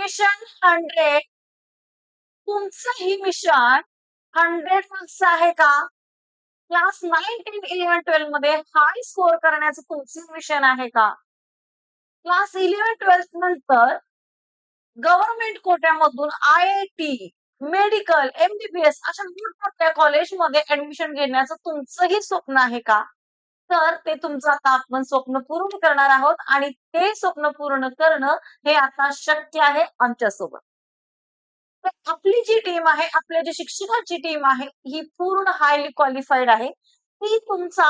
Mission 100 तुमचंही mission 100 आहे का? क्लास 9, 10, 11, 12 मध्ये हाय स्कोर करण्याचं तुमचं मिशन आहे का? क्लास 11, 12 नंतर गव्हर्नमेंट कोट्यामधून IIT, मेडिकल, MBBS अशा मोठमोठ्या कॉलेजमध्ये ऍडमिशन घेण्याचं तुमचंही स्वप्न आहे का? तर ते तुमचं आता आपण स्वप्न पूर्ण करणार आहोत आणि ते स्वप्न पूर्ण करणं हे आता शक्य आहे आमच्यासोबत. तर आपली जी टीम आहे, आपल्या जी शिक्षकांची टीम आहे, ही पूर्ण हायली क्वालिफाईड आहे. ती तुमचा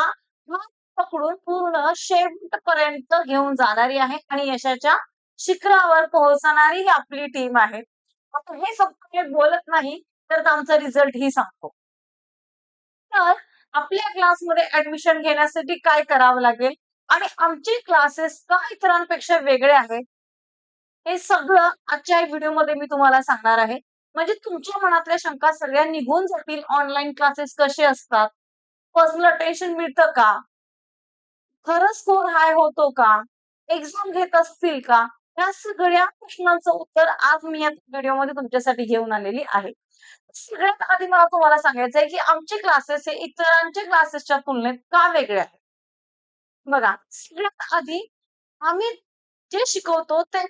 हात पकडून पूर्ण शेवटपर्यंत घेऊन जाणारी आहे आणि यशाच्या शिखरावर पोहोचणारी ही आपली टीम आहे. आता हे फक्त मी बोलत नाही, तर आमचा रिझल्ट ही सांगतो. तर आपल्या क्लासमध्ये ऍडमिशन घेण्यासाठी काय करावं लागेल आणि आमचे क्लासेस का इतरांपेक्षा वेगळे आहेत, हे सगळं आजच्या या व्हिडिओमध्ये मी तुम्हाला सांगणार आहे. म्हणजे तुमच्या मनातल्या शंका सगळ्या निघून जातील. ऑनलाईन क्लासेस कसे असतात? पर्सनल अटेन्शन मिळतं का? खरंच स्कोर हाय होतो का? एक्झाम घेत असतील का? ह्या सगळ्या प्रश्नांचं उत्तर आज मी या व्हिडिओमध्ये तुमच्यासाठी घेऊन आलेली आहे. सगळ्यात आधी मला तुम्हाला सांगायचं आहे, की आमचे क्लासेस हे इतरांच्या क्लासेसच्या तुलनेत का वेगळे आहेत? बघा, सगळ्यात आधी आम्ही जे शिकवतो ते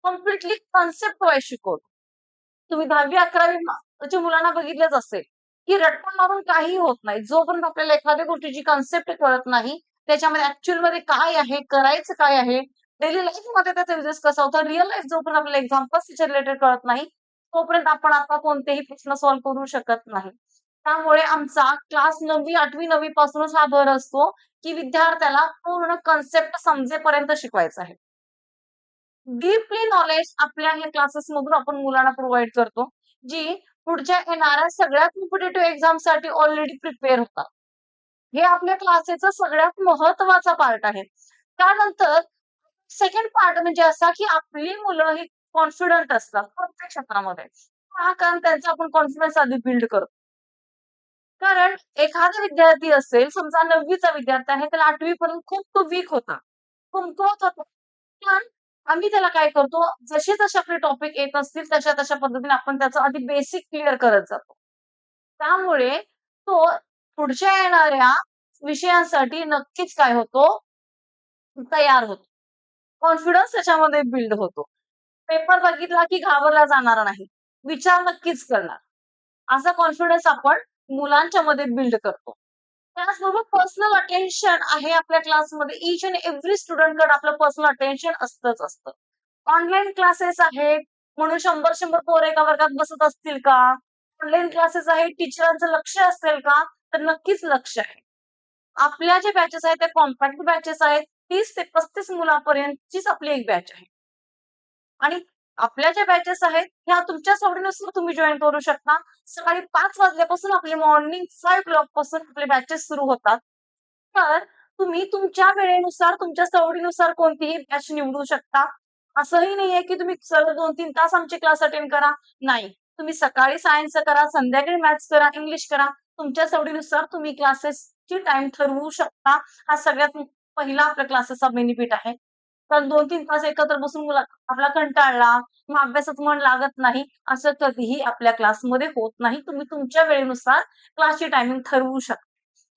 कम्प्लिटली कन्सेप्ट वाईज शिकवतो. तुम्ही 10वी-11वी च्या मुलांना बघितलंच असेल, की रट्टा मारून काहीही होत नाही. जोपर्यंत आपल्याला एखाद्या गोष्टीची कन्सेप्ट कळत नाही, त्याच्यामध्ये ॲक्चुअलमध्ये काय आहे, करायचं काय आहे, डेली लाईफमध्ये त्याचा युजेस कसा होता, रिअल लाईफ जोपर्यंत आपल्याला एक्झाम्पल्स रिलेटेड कळत नाही, तोपर्यंत आपण आता कोणतेही प्रश्न सॉल्व्ह करू शकत नाही. त्यामुळे आमचा क्लास 9वी, 8वी, 9वी पासूनच हा भर असतो, की विद्यार्थ्याला पूर्ण कन्सेप्ट समजेपर्यंत शिकवायचं आहे. डीपली नॉलेज आपल्या ह्या क्लासेसमधून आपण मुलांना प्रोव्हाईड करतो, जी पुढच्या येणाऱ्या सगळ्या कॉम्पिटिटिव्ह एक्झामसाठी ऑलरेडी प्रिपेअर होतात. हे आपल्या क्लासेसचा सगळ्यात महत्त्वाचा पार्ट आहे. त्यानंतर सेकंड पार्ट म्हणजे असा, की आपली मुलं ही कॉन्फिडंट असतात प्रत्येक क्षेत्रामध्ये. का? कारण त्यांचा आपण कॉन्फिडन्स आधी बिल्ड करतो. कारण एखादा विद्यार्थी असेल, समजा 9वी विद्यार्थी आहे, त्याला 8वी पर्यंत खूप तो वीक होता. कमकुवत होता. पण आम्ही त्याला काय करतो, जसे-जसे आपले टॉपिक येत असतील, तशा-तशा पद्धतीने आपण त्याचं आधी बेसिक क्लिअर करत जातो. त्यामुळे तो पुढच्या येणाऱ्या विषयांसाठी नक्कीच काय होतो, तयार होतो. कॉन्फिडन्स त्याच्यामध्ये बिल्ड होतो. पेपर बघितला की घाबरला जाणार नाही. विचार नक्कीच करणार. असा कॉन्फिडन्स आपण मुलांच्यामध्ये बिल्ड करतो. त्याचबरोबर पर्सनल अटेन्शन आहे आपल्या क्लासमध्ये. ईच अँड एव्हरी स्टुडंटकडे आपलं पर्सनल अटेन्शन असतंच असतं. ऑनलाईन क्लासेस आहेत म्हणून 100-100 पोरं एका वर्गात बसत असतील का? ऑनलाईन क्लासेस आहेत, टीचरांचं लक्ष असेल का? तर नक्कीच लक्ष आहे. आपल्या ज्या बॅचेस आहेत त्या कॉम्पॅक्ट बॅचेस आहेत. 30 ते 35 मुलांपर्यंतचीच आपली एक बॅच आहे. आणि आपल्या ज्या बॅचेस आहेत, ह्या तुमच्या सवडीनुसार तुम्ही जॉइन करू शकता. सकाळी 5 वाजल्यापासून आपली मॉर्निंग 5:00 पासून आपले बॅचेस सुरू होतात. तर तुम्ही तुमच्या वेळेनुसार, तुमच्या सवडीनुसार कोणतीही बॅच निवडू शकता. असंही नाहीये, की तुम्ही सरळ 2-3 तास आमचे क्लास अटेंड करा. नाही. तुम्ही सकाळी सायन्सचं करा, संध्याकाळी मॅथ्स करा, इंग्लिश करा. तुमच्या सवडीनुसार तुम्ही क्लासेसची टाईम ठरवू शकता. हा सगळ्यात पहिला आपल्या क्लासेसचा बेनिफिट आहे. कारण 2-3 तास एकत्र बसून आपला कंटाळला, मग अभ्यासात मन लागत नाही, असं कधीही आपल्या क्लासमध्ये होत नाही. तुम्ही तुमच्या वेळेनुसार क्लासची टायमिंग ठरवू शकता.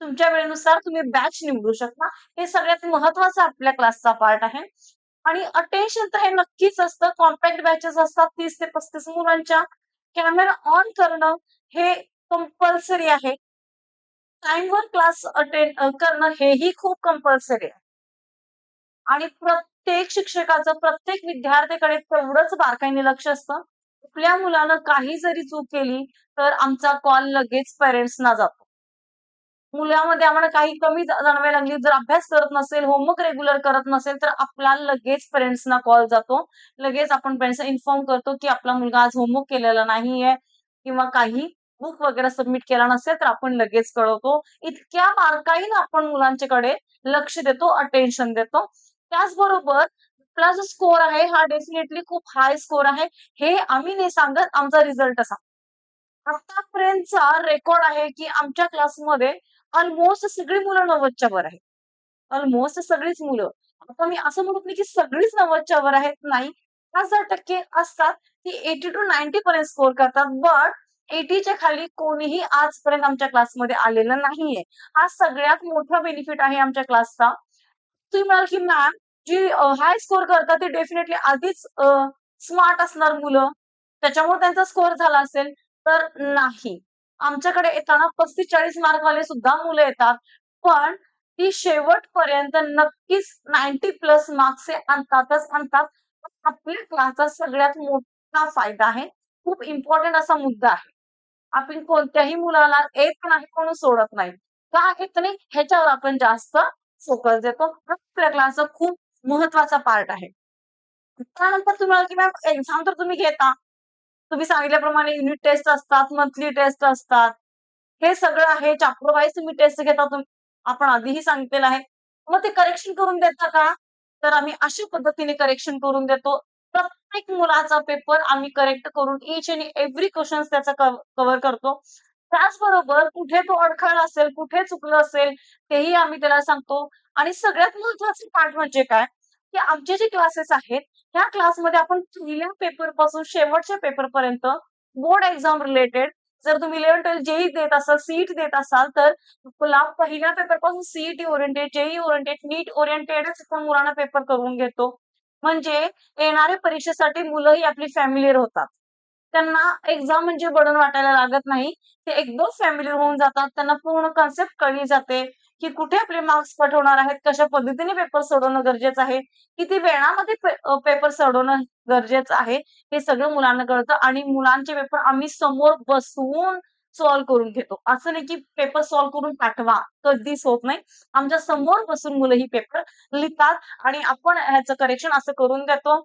तुमच्या वेळेनुसार तुम्ही बॅच निवडू शकता. हे सगळ्यात महत्त्वाचा आपल्या क्लासचा पार्ट आहे. आणि अटेन्शन तर हे नक्कीच असतं. कॉम्पॅक्ट बॅचेस असतात 30 ते 35 मुलांच्या. कॅमेरा ऑन करणं हे कंपल्सरी आहे. टाईमवर क्लास अटेंड करणं हेही खूप कंपल्सरी आहे. आणि प्रत्येक शिक्षकाचं प्रत्येक विद्यार्थ्याकडे तेवढंच बारकाईने लक्ष असतं. आपल्या मुलानं काही जरी चूक केली, तर आमचा कॉल लगेच पॅरेंट्सना जातो. मुलामध्ये आम्हाला काही कमी जाणवायला लागली, जर अभ्यास करत नसेल, होमवर्क रेग्युलर करत नसेल, तर आपल्याला लगेच पेरेंट्सना कॉल जातो. लगेच आपण पेरेंट्सला इन्फॉर्म करतो, की आपला मुलगा आज होमवर्क केलेला नाहीये किंवा काही बुक वगैरे सबमिट केला नसेल, तर आपण लगेच कळवतो. इतक्या बारकाईने आपण मुलांच्याकडे लक्ष देतो, अटेन्शन देतो. त्याचबरोबर आपला जो स्कोर आहे, हा डेफिनेटली खूप हाय स्कोर आहे. हे आम्ही नाही सांगत, आमचा रिझल्ट सांगतो. आतापर्यंतचा रेकॉर्ड आहे, की आमच्या क्लासमध्ये अल्मोस्ट सगळी मुलं 90च्या वर आहेत. अल्मोस्ट सगळीच मुलं. आता मी असं म्हणत नाही, की सगळीच 90च्या वर आहेत. नाही. 50% असतात ती 80 टू 90 पर्यंत स्कोर करतात. बट 80 च्या खाली कोणीही आजपर्यंत आमच्या क्लासमध्ये आलेलं नाहीये. हा सगळ्यात मोठा बेनिफिट आहे आमच्या क्लासचा. तुम्ही म्हणाल की मॅम जी हाय स्कोर करतात ते डेफिनेटली आधीच स्मार्ट असणार मुलं, त्याच्यामुळे त्यांचा स्कोर झाला असेल, तर नाही. आमच्याकडे येताना 35-40 मार्कवाले सुद्धा मुलं येतात. पण ती शेवटपर्यंत नक्कीच 90 प्लस मार्क्स हे आणतातच आणतात. आपल्या क्लासचा सगळ्यात मोठा फायदा आहे. खूप इम्पोर्टंट असा मुद्दा आहे. आपण कोणत्याही मुलाला येत नाही म्हणून सोडत नाही. का येत नाही ह्याच्यावर आपण जास्त फोकस देतो. हा आपल्या क्लासचा खूप महत्वाचा पार्ट आहे. त्यानंतर तुम्हाला की मॅम एक्झाम तर तुम्ही घेता. तुम्ही सांगितल्याप्रमाणे युनिट टेस्ट असतात, मंथली टेस्ट असतात. हे सगळं आहे. चॅप्टर वाईज तुम्ही टेस्ट घेता आपण आधीही सांगितलेलं आहे. मग ते करेक्शन करून देता का? तर आम्ही अशा पद्धतीने करेक्शन करून देतो. प्रत्येक मुलाचा पेपर आम्ही करेक्ट करून ईच अँड एव्हरी क्वेशन्स त्याचा कव्हर करतो. त्याचबरोबर कुठे तो अडखळला असेल, कुठे चुकलं असेल, तेही आम्ही त्याला सांगतो. आणि सगळ्यात महत्त्वाचं पार्ट म्हणजे काय, की आमचे जे क्लासेस आहेत, ह्या क्लासमध्ये आपण पहिल्या पेपरपासून शेवटच्या पेपरपर्यंत बोर्ड एक्झाम रिलेटेड जर तुम्ही 11-12 जेईई देत असाल, सीईटी देत असाल, तर तुला पहिल्या पेपरपासून सीईटी ओरिएंटेड, जेईई ओरिएंटेड, नीट ओरिएंटेडच आपण मुलांना पेपर करून घेतो. म्हणजे येणाऱ्या परीक्षेसाठी मुलंही आपली फॅमिलिअर होतात. त्यांना एक्झाम म्हणजे बर्डन वाटायला लागत नाही. ते एकदम फॅमिलिअर होऊन जातात. त्यांना पूर्ण कन्सेप्ट कळली जाते, की कुठे आपले मार्क्स कट होणार आहेत, कशा पद्धतीने पेपर सोडवणं गरजेचं आहे, किती वेळामध्ये पेपर सोडवणं गरजेचं आहे. हे सगळं मुलांना कळतं आणि मुलांचे पेपर आम्ही समोर बसवून सॉल्व्ह करून घेतो. असं नाही की पेपर सॉल्व्ह करून पाठवा, कधीच होत नाही. आमच्या समोर बसून मुलं ही पेपर लिहितात आणि आपण ह्याचं करेक्शन असं करून देतो.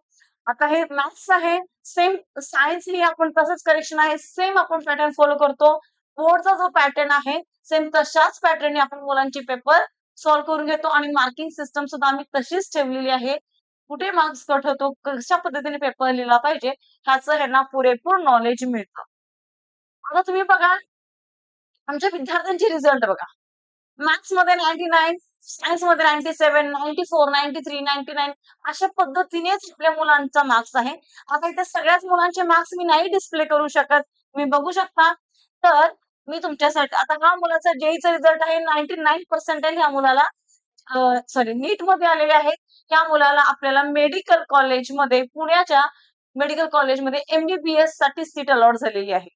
आता हे मॅथ्स आहे, सेम सायन्सही आपण तसंच करेक्शन आहे, सेम आपण पॅटर्न फॉलो करतो. बोर्डचा जो पॅटर्न आहे, सेम तशाच पॅटर्नने आपण मुलांचे पेपर सॉल्व्ह करून घेतो आणि मार्किंग सिस्टम सुद्धा आम्ही तशीच ठेवलेली आहे. कुठे मार्क्स कट होतो, कशा पद्धतीने पेपर लिहिला पाहिजे, ह्याचं ह्यांना पुरेपूर नॉलेज मिळतं. आता तुम्ही बघा, आमच्या विद्यार्थ्यांचे रिझल्ट बघा. मॅथ्समध्ये 99, सायन्समध्ये 97, 94, 93, 99 अशा पद्धतीनेच आपल्या मुलांचा मार्क्स आहे. आता इथे सगळ्याच मुलांचे मार्क्स मी नाही डिस्प्ले करू शकत. तुम्ही बघू शकता. तर मी तुमच्यासाठी आता हा मुलाचा जेईचा रिझल्ट आहे 99 पर्सेंटाइल ह्या मुलाला सॉरी नीटमध्ये आलेले आहेत. त्या मुलाला आपल्याला मेडिकल कॉलेजमध्ये पुण्याच्या मेडिकल कॉलेजमध्ये एम-बी-बी-एस साठी सीट अलॉट झालेली आहे.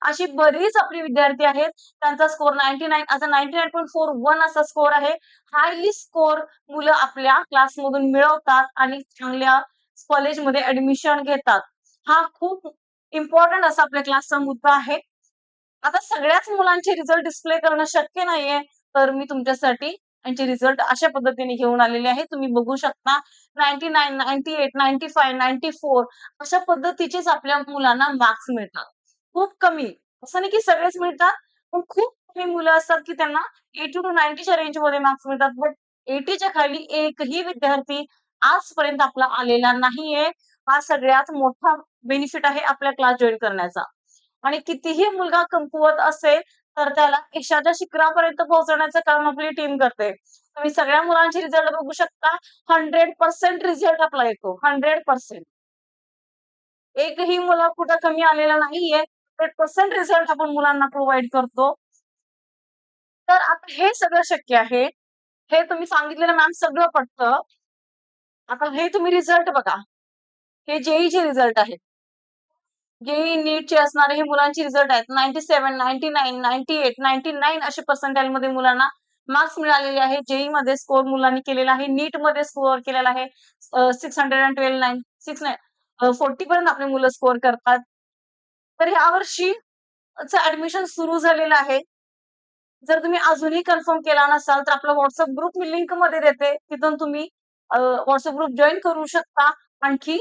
अशी बरीच आपली विद्यार्थी आहेत. त्यांचा स्कोर 99 असा 99.41 असा स्कोर आहे. हायली स्कोर मुलं आपल्या क्लासमधून मिळवतात आणि चांगल्या कॉलेजमध्ये ॲडमिशन घेतात. हा खूप इम्पोर्टंट असा आपल्या क्लासचा मुद्दा आहे. आता सगळ्याच मुलांचे रिझल्ट डिस्प्ले करणं शक्य नाहीये, तर मी तुमच्यासाठी त्यांचे रिझल्ट अशा पद्धतीने घेऊन आलेले आहे. तुम्ही बघू शकता 99, 98, 95, 94 अशा पद्धतीचेच आपल्या मुलांना मार्क्स मिळतात. खूप कमी, असं नाही की सगळेच मिळतात, पण खूप कमी मुलं असतात की त्यांना 80 टू 90 च्या रेंजमध्ये मार्क्स मिळतात. बट 80 च्या खाली एकही विद्यार्थी आजपर्यंत आपला आलेला नाहीये. हा सगळ्यात मोठा बेनिफिट आहे आपला क्लास जॉइन करण्याचा. आणि कितीही मुलगा कमकुवत असेल, तर त्याला यशाच्या शिखरापर्यंत पोहोचवण्याचं काम आपली टीम करते. तुम्ही सगळ्या मुलांचे रिझल्ट बघू शकता. 100% रिझल्ट आपला येतो. 100%. एकही मुलं कुठं कमी आलेला नाहीये. 100% रिझल्ट आपण मुलांना प्रोव्हाईड करतो. तर आता हे सगळं शक्य आहे. हे तुम्ही सांगितलेलं मॅम सगळं पटतं. आता हे तुम्ही रिझल्ट बघा. हे जेईचे रिझल्ट आहेत. जेईई नीटचे असणारे हे मुलांचे रिझल्ट आहेत. 97, 99, 98, 99 असे पर्सेंटाइलमध्ये मुलांना मार्क्स मिळालेले आहेत. जेईईमध्ये स्कोर मुलांनी केलेला आहे. नीटमध्ये स्कोर केलेला आहे. 612 9 6 40 पर्यंत आपली मुलं स्कोर करतात. तर यावर्षी ॲडमिशन सुरू झालेलं आहे. जर तुम्ही अजूनही कन्फर्म केला नसाल, तर आपला WhatsApp ग्रुप मी लिंकमध्ये देते. तिथून तुम्ही WhatsApp ग्रुप जॉइन करू शकता. आणखी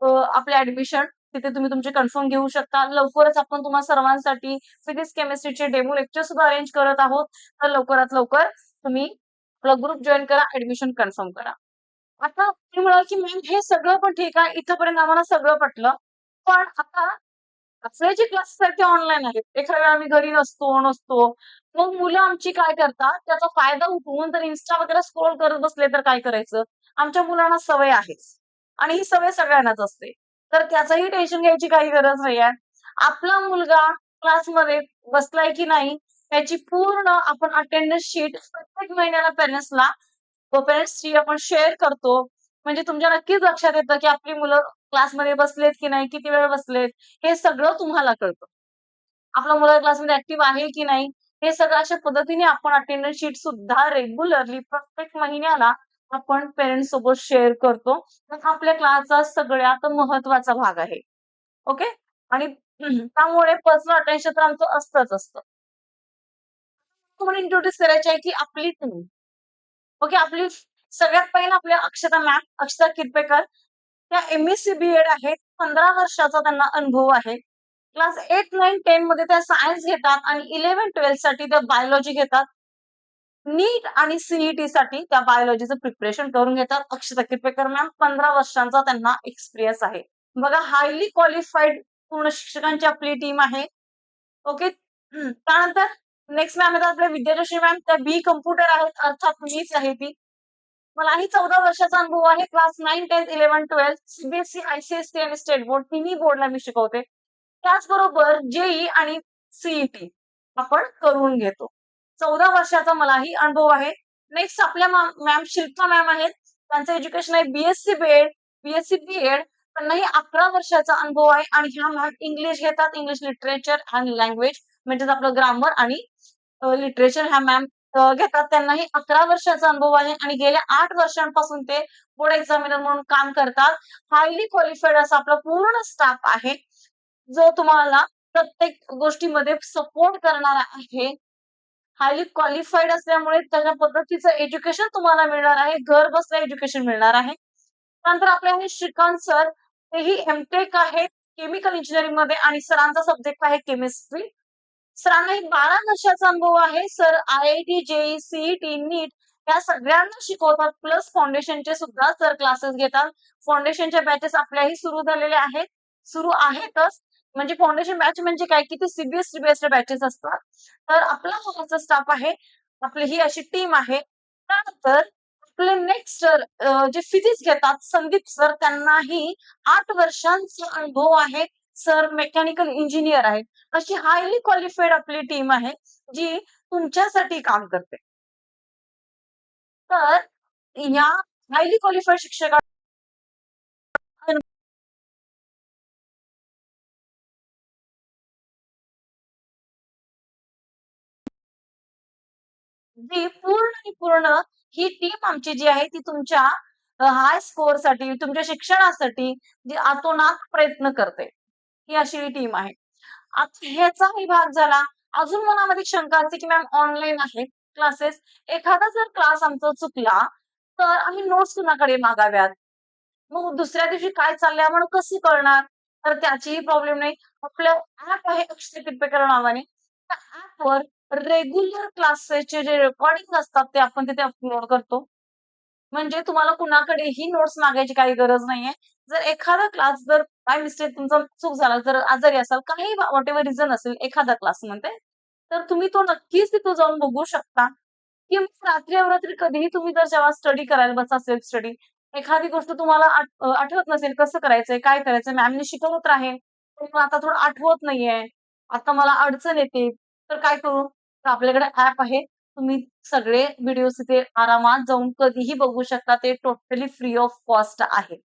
आपले ॲडमिशन तिथे तुम्ही तुमचे कन्फर्म घेऊ शकता. लवकरच आपण तुम्हा सर्वांसाठी फिजिक्स, केमिस्ट्रीचे डेमो लेक्चर सुद्धा अरेंज करत आहोत. तर लवकरात लवकर तुम्ही आपला ग्रुप जॉइन करा, ॲडमिशन कन्फर्म करा. आता तुम्ही म्हणाल, की मॅम हे सगळं पण ठीक आहे. इथपर्यंत आम्हाला सगळं पटलं. पण आता आपले जे क्लासेस आहेत ते ऑनलाईन आहेत. एखाद्या वेळा आम्ही घरी नसतो. मग मुलं आमची काय करतात, त्याचा फायदा उठवून जर Insta वगैरे स्क्रोल करत बसले तर काय करायचं? आमच्या मुलांना सवय आहेच. आणि ही सवय सगळ्यांनाच असते. तर त्याचंही टेन्शन घ्यायची काही गरज नाहीये. आपला मुलगा क्लासमध्ये बसलाय की नाही याची पूर्ण आपण अटेंडन्स शीट प्रत्येक महिन्याला पेरेंट्सची आपण शेअर करतो. म्हणजे तुमच्या नक्कीच लक्षात येतं, की आपली मुलं क्लासमध्ये बसलेत की नाही, किती वेळ बसलेत, हे सगळं तुम्हाला कळतं. आपला मुलगा क्लासमध्ये ॲक्टिव्ह आहे की नाही, हे सगळं अशा पद्धतीने आपण अटेंडन्स शीट सुद्धा रेग्युलरली प्रत्येक महिन्याला आपण पेरेंट्स सोबत शेअर करतो. तर आपल्या क्लासचा सगळ्यात महत्त्वाचा भाग आहे. ओके? आणि त्यामुळे पर्सनल अटेन्शन तर आमचं असतंच असतं. तुम्हाला इंट्रोड्यूस करायची आहे, की आपली टीम. ओके, आपली सगळ्यात पहिला आपल्या अक्षता मॅम, अक्षता किरपेकर. त्या एम-एससी बी-एड आहेत. 15 वर्षाचा त्यांना अनुभव आहे. क्लास 8, 9, 10 मध्ये त्या सायन्स घेतात आणि 11-12 साठी त्या बायोलॉजी घेतात. नीट आणि सी-ई-टीसाठी त्या बायोलॉजीचं प्रिपरेशन करून घेतात. अक्षता किरपेकर मॅम 15 वर्षांचा त्यांना एक्सपिरियन्स आहे. बघा हायली क्वालिफाईड पूर्ण शिक्षकांची आपली टीम आहे. ओके. त्यानंतर नेक्स्ट मॅम येतात आपल्या विद्यालक्ष्मी मॅम. त्या बी कॉम्प्युटर आहेत अर्थात मीच आहे ती. मलाही 14 वर्षाचा अनुभव आहे. क्लास 9, 10, 11, 12 सी-बी-एस-ई, आय-सी-एस-सी आणि स्टेट बोर्ड तिन्ही बोर्डला मी शिकवते. त्याचबरोबर जे आणि सी आपण करून घेतो. 14 वर्षाचा मलाही अनुभव आहे. नेक्स्ट आपल्या मॅम शिल्पा मॅम आहेत. त्यांचं एज्युकेशन आहे बी-एससी बी-एड, बी-एससी बी-एड. त्यांनाही 11 वर्षाचा अनुभव आहे आणि ह्या मॅम इंग्लिश घेतात. इंग्लिश लिटरेचर आणि लँग्वेज म्हणजेच आपलं ग्रामर आणि लिटरेचर ह्या मॅम घेतात. त्यांनाही 11 वर्षाचा अनुभव आहे आणि गेल्या 8 वर्षांपासून ते बोर्ड एक्झामिनर म्हणून काम करतात. हायली क्वालिफाईड असा आपला पूर्ण स्टाफ आहे, जो तुम्हाला प्रत्येक गोष्टीमध्ये सपोर्ट करणारा आहे. हायली क्वालिफाईड असल्यामुळे त्याच्या पद्धतीचं एज्युकेशन तुम्हाला मिळणार आहे. घर बसल्या एज्युकेशन मिळणार आहे. त्यानंतर आपले आहे श्रीकांत सर. तेही एम-टेक आहेत केमिकल इंजिनिअरिंगमध्ये आणि सरांचा सब्जेक्ट आहे केमिस्ट्री. सरांना एक 12 वर्षाचा अनुभव आहे. सर आय-आय-टी, जे-ई, सी-ई-टी, नीट या सगळ्यांना शिकवतात. प्लस फाउंडेशनचे सुद्धा सर क्लासेस घेतात. फाउंडेशनच्या बॅचेस आपल्याही सुरू झालेल्या आहेत. सुरू आहेतच. म्हणजे फाउंडेशन बॅच म्हणजे काय, की ते सी बेस्ड बॅचेस असतात. तर आपला हा स्टाफ आहे. आपली ही अशी टीम आहे. त्यानंतर आपले नेक्स्ट सर जे फिजिक्स घेतात संदीप सर त्यांनाही 8 वर्षांचा अनुभव आहे. सर मेकॅनिकल इंजिनिअर आहेत. अशी हायली क्वालिफाईड आपली टीम आहे, जी तुमच्यासाठी काम करते. तर या हायली क्वालिफाईड शिक्षकांची पूर्ण आणि पूर्ण ही टीम आमची जी आहे ती तुमच्या हाय स्कोरसाठी, तुमच्या शिक्षणासाठी जी अतोनात प्रयत्न करते. ही अशी ही टीम आहे. आता ह्याचाही भाग झाला. अजून मनामध्ये शंका असते, की मॅम ऑनलाईन आहे क्लासेस. एखादा जर क्लास आमचा चुकला, तर आम्ही नोट्स कुणाकडे मागाव्यात? मग दुसऱ्या दिवशी काय चाललंय आम्हाला कसं कळणार? तर त्याचीही प्रॉब्लेम नाही. आपलं ॲप आहे अक्षय टिप्पेकर नावाने. त्या ॲपवर रेग्युलर क्लासेसचे जे रेकॉर्डिंग असतात ते आपण तिथे अपलोड करतो. म्हणजे तुम्हाला कुणाकडेही नोट्स मागायची काही गरज नाहीये. जर एखादा क्लास जर बाय मिस्टेक तुमचा चूक झाला, जर आजारी असाल, काही व्हॉटएव्हर रिझन असेल एखादा क्लासमध्ये, तर तुम्ही तो नक्कीच तिथं जाऊन बघू शकता. किंवा रात्री अवरात्री कधीही तुम्ही जर जेव्हा स्टडी करायला बसा सेल्फ स्टडी, एखादी गोष्ट तुम्हाला आठवत नसेल कसं करायचंय, काय करायचंय, मॅमनी शिकवत राहील, पण मला आता थोडं आठवत नाहीये, आता मला अडचण येते, तर काय करू? तर आपल्याकडे ॲप आहे. तुम्ही सगळे व्हिडिओज तिथे आरामात जाऊन कधीही बघू शकता. ते टोटली फ्री ऑफ कॉस्ट आहे.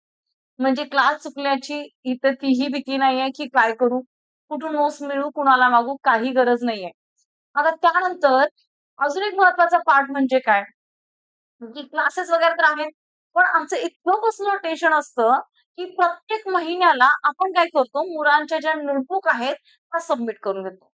म्हणजे क्लास चुकल्याची इथं तीही भीती नाहीये, की काय करू? कुठून नोट्स मिळवू? कुणाला मागू? काही गरज नाहीये. आता त्यानंतर अजून एक महत्वाचा पार्ट म्हणजे काय? की क्लासेस वगैरे तर आहेत. पण आमचं इतकं पर्सनल टेन्शन असतं, की प्रत्येक महिन्याला आपण काय करतो, मुलांच्या ज्या नोटबुक आहेत, त्या सबमिट करून देतो.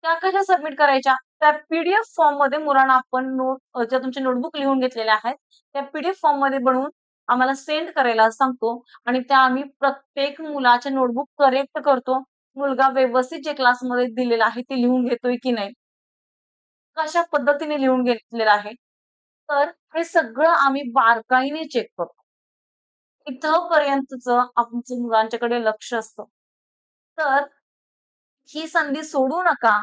त्या कशा सबमिट करायच्या? त्या पी-डी-एफ फॉर्ममध्ये मुलांना आपण ज्या तुमच्या नोटबुक लिहून घेतलेल्या आहेत, त्या पी-डी-एफ फॉर्ममध्ये बनवून आम्हाला सेंड करायला सांगतो आणि त्या आम्ही प्रत्येक मुलाच्या नोटबुक करेक्ट करतो. मुलगा व्यवस्थित जे क्लासमध्ये दिलेलं आहे, ते लिहून घेतोय की नाही? कशा पद्धतीने लिहून घेतलेलं आहे? तर हे सगळं आम्ही बारकाईने चेक करतो. इथपर्यंतचं आमचं मुलांच्याकडे लक्ष असतं. तर ही संधी सोडू नका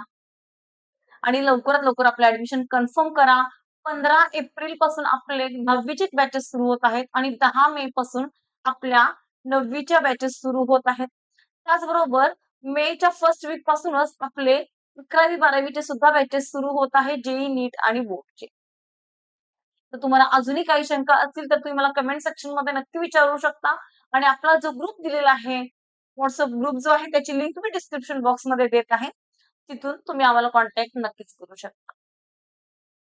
आणि लवकरात लवकर आपलं ॲडमिशन कन्फर्म करा. 15 एप्रिल पासून आपले 10वी चे बॅचेस सुरू होत आहेत आणि 10 मे पासून आपल्या 9वीच्या बॅचेस सुरू होत आहेत. त्याचबरोबर मेच्या फर्स्ट वीक पासूनच आपले 11वी-12वीचे सुद्धा बॅचेस सुरू होत आहेत, जेईई नीट आणि बोर्डचे. तर तुम्हाला अजूनही काही शंका असतील तर तुम्ही मला कमेंट सेक्शन मध्ये नक्की विचारू शकता आणि आपला जो ग्रुप दिलेला आहे, व्हॉट्सअप ग्रुप जो आहे त्याची लिंक मी डिस्क्रिप्शन बॉक्स मध्ये देत आहे. तिथून तुम्ही आम्हाला कॉन्टॅक्ट नक्कीच करू शकता.